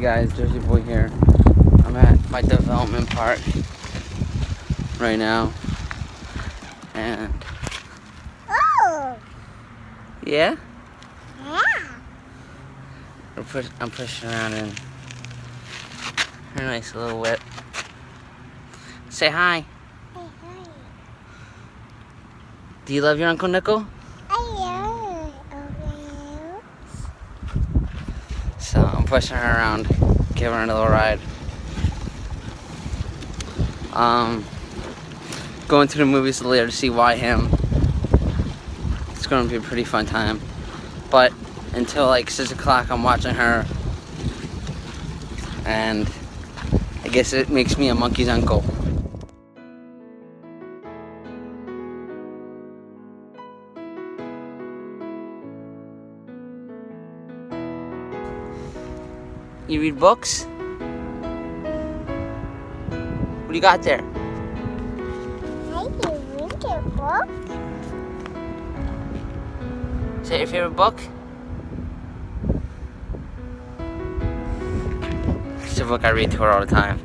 guys, Jersey Boy here. I'm at my development park right now, and yeah, I'm pushing around in her nice little whip. Say hi. Do you love your Uncle Nickel? So I'm pushing her around, giving her a little ride. Going to the movies later to see Why Him. It's going to be a pretty fun time. But until like 6 o'clock, I'm watching her. And I guess it makes me a monkey's uncle. You read books? What do you got there? I can read a book. Is that your favorite book? It's a book I read to her all the time.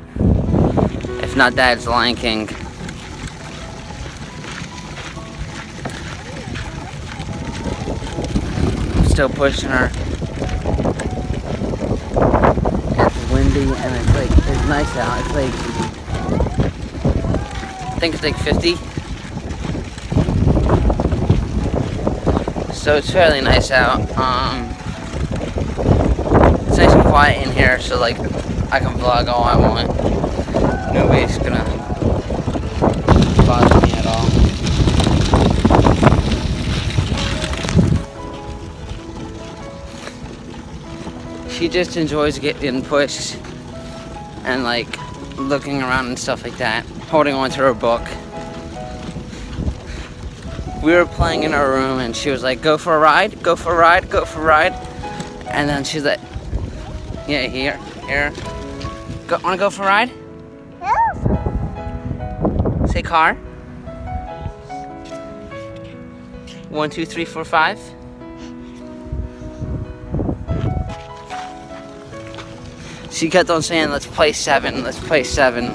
If not that, it's The Lion King. I'm still pushing her. It's windy and it's nice out. It's like, I think it's like 50. So it's fairly nice out. It's nice and quiet in here, so like I can vlog all I want. Nobody's gonna bother me at all. She just enjoys getting pushed and like looking around and stuff like that, holding on to her book. We were playing in our room and she was like, go for a ride, go for a ride, go for a ride. And then she's like, yeah, here. Wanna go for a ride? Yes. Say car. 1, 2, 3, 4, 5. She kept on saying, let's play 7, let's play 7.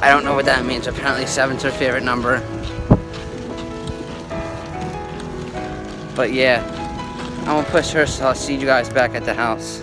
I don't know what that means. Apparently 7's her favorite number. But yeah, I'm gonna push her, so I'll see you guys back at the house.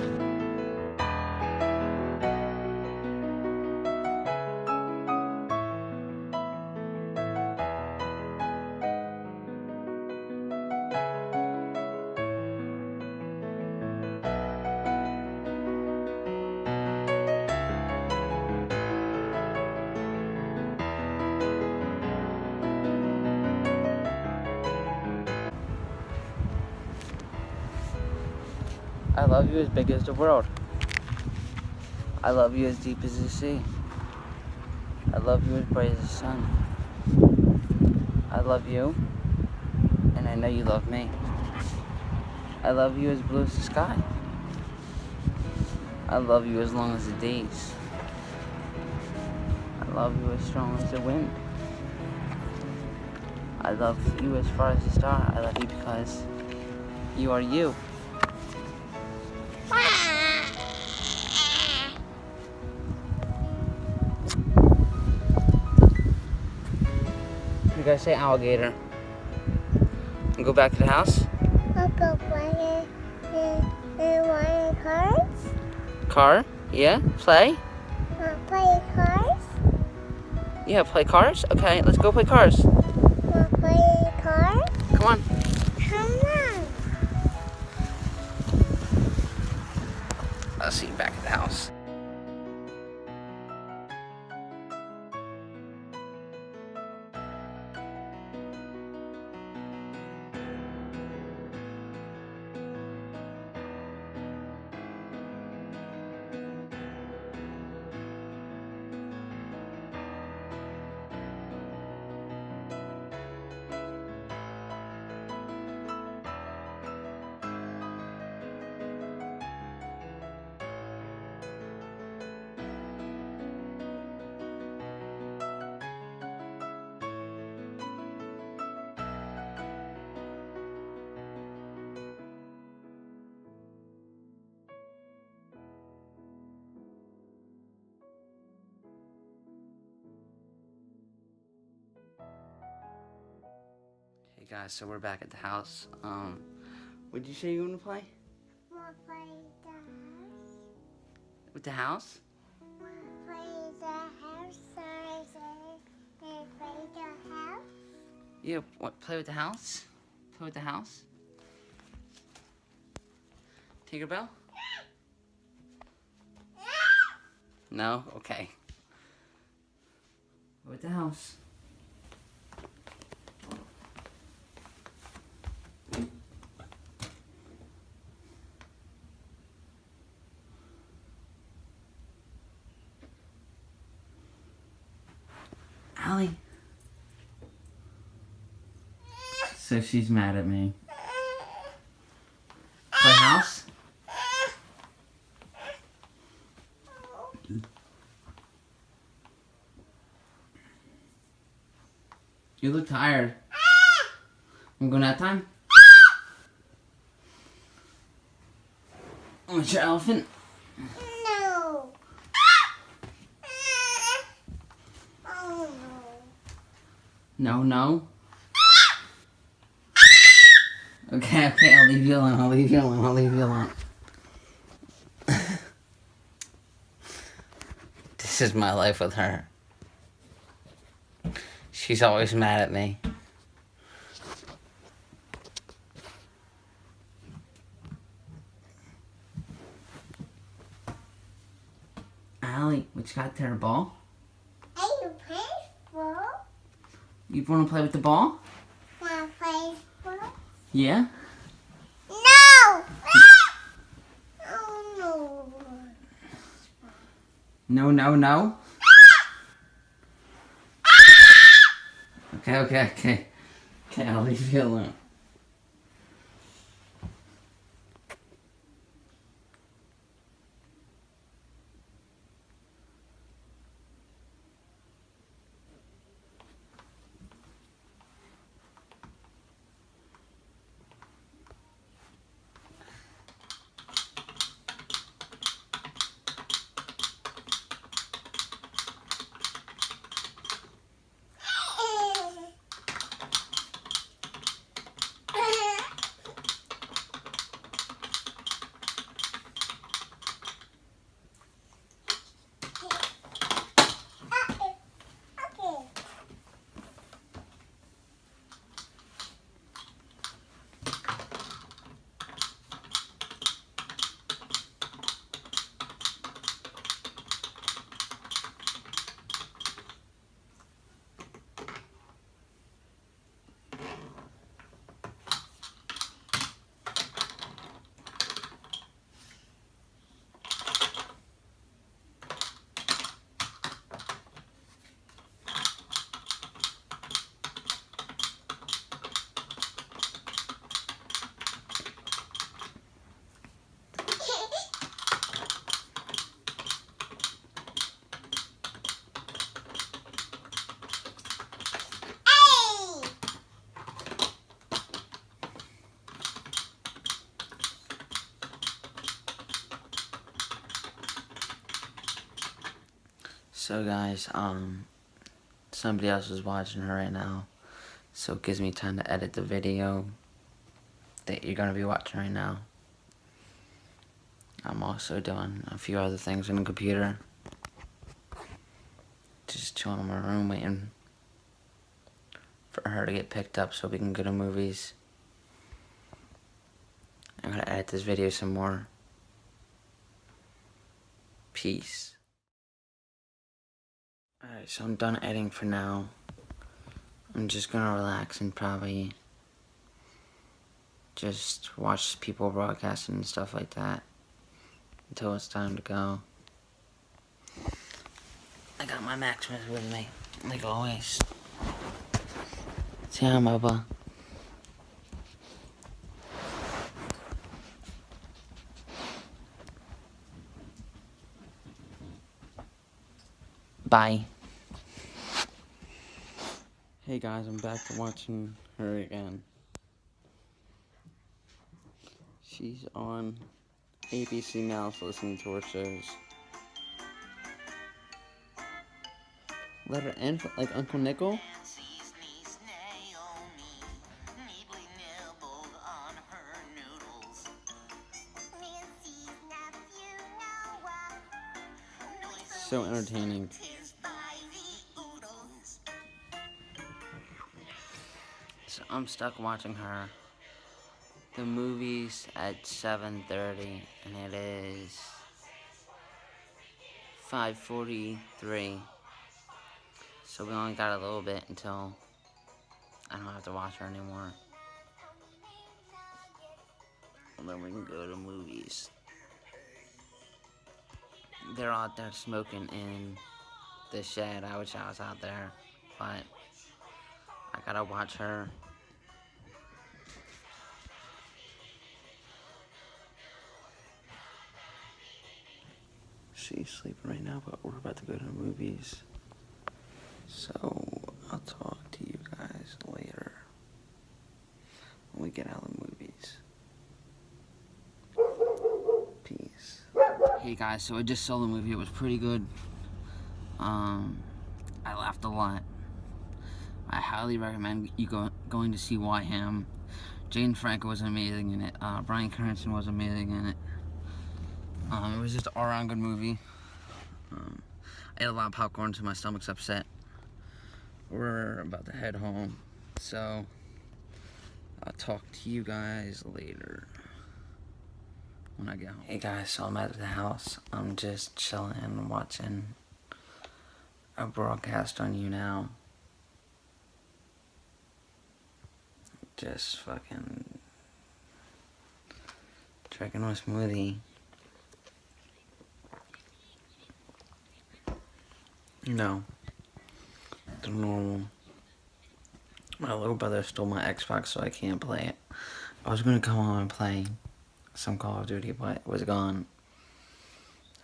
I love you as big as the world. I love you as deep as the sea. I love you as bright as the sun. I love you, and I know you love me. I love you as blue as the sky. I love you as long as the days. I love you as strong as the wind. I love you as far as the star. I love you because you are you. You guys say alligator. And go back to the house. I'll go play in one cars. Car? Yeah? Play? Play cars. Yeah, play cars? Okay, let's go play cars. Play cars. Come on. Come on. I'll see you back at the house. Hey guys, so we're back at the house. What did you say you want to play? Wanna play the house? With the house? Wanna play the house? Play the house? Yeah, what, play with the house? Play with the house? Tinkerbell? No? Okay. With the house. Allie. So she's mad at me. Play house? You look tired. I'm going out time? What's your elephant? No. Oh no. No, no. Okay, I'll leave you alone. I'll leave you alone. This is my life with her. She's always mad at me. Allie, what you got there, a ball? Hey, you play ball? You want to play with the ball? Wanna play ball? Yeah? No! Oh no. No, no, no? Okay, I'll leave you alone. So guys, somebody else is watching her right now, so it gives me time to edit the video that you're gonna be watching right now. I'm also doing a few other things on the computer. Just chilling in my room waiting for her to get picked up so we can go to movies. I'm gonna edit this video some more. Peace. Alright, so I'm done editing for now. I'm just gonna relax and probably just watch people broadcasting and stuff like that until it's time to go. I got my Maximus with me, like always. Say hi, Bubba. Bye. Hey guys, I'm back to watching her again. She's on ABC now, so listening to her shows. Let her in, like Uncle Nickel? so entertaining. So I'm stuck watching her. The movie's at 7:30 and it is 5:43. So we only got a little bit until I don't have to watch her anymore. And then we can go to movies. They're out there smoking in the shed. I wish I was out there, but I gotta watch her. She's sleeping right now, but we're about to go to the movies. So I'll talk to you guys later when we get out of the movies. Peace. Hey guys, so I just saw the movie. It was pretty good. I laughed a lot. I highly recommend you going to see YM. Jane Franco was amazing in it. Bryan Cranston was amazing in it. It was just an all-around good movie. I ate a lot of popcorn, so my stomach's upset. We're about to head home, so I'll talk to you guys later when I get home. Hey guys, so I'm at the house. I'm just chilling and watching a broadcast on You Now. Just fucking drinking my smoothie. You know, the normal. My little brother stole my Xbox, so I can't play it. I was gonna come on and play some Call of Duty, but it was gone.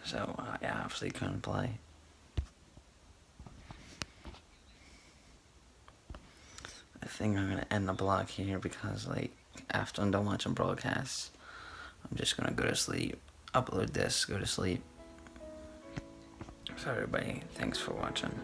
So I obviously couldn't play. I think I'm gonna end the vlog here because, like, after I'm done watching broadcasts, I'm just gonna go to sleep, upload this, go to sleep. So everybody, thanks for watching.